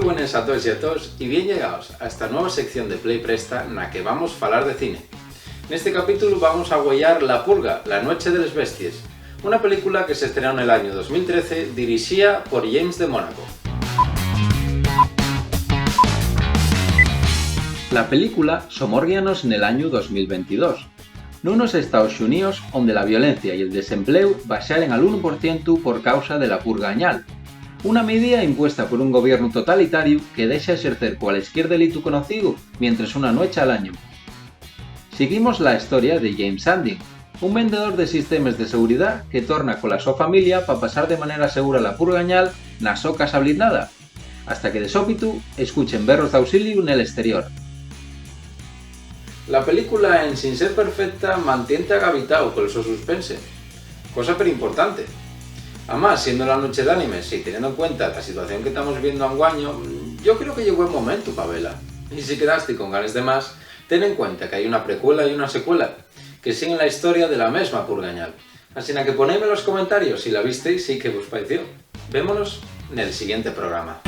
buenas a todos y a todos y bien llegados a esta nueva sección de Play Presta na que vamos falar de cine. Neste capítulo vamos a huellar La Purga, la noche de les bestias, una película que se estrenó en el año 2013 dirigida por James de Mónaco. La película somórguianos en el año 2022, nunos Estados Unidos onde la violencia y el desempleo baixaren al 1% por causa de la purga añal, una medida impuesta por un gobierno totalitario que deja ejercer cualquier delito conocido mientras una noche al año. Seguimos la historia de James Sandin, un vendedor de sistemas de seguridad que torna con la súa familia para pasar de manera segura la purga añal na so casa blindada, hasta que de sópitu escuchen berros de auxilio nel exterior. La película, en sin ser perfecta, mantiente agavitao con el suspense, cosa pero importante. Además, siendo la noche de animes y teniendo en cuenta la situación que estamos viendo anguaño, yo creo que llegó el momento para verla. Y si quedaste con ganas de más, ten en cuenta que hay una precuela y una secuela que siguen la historia de la misma purgañal. Así que ponedme en los comentarios si la visteis y qué os pareció. Vémonos en el siguiente programa.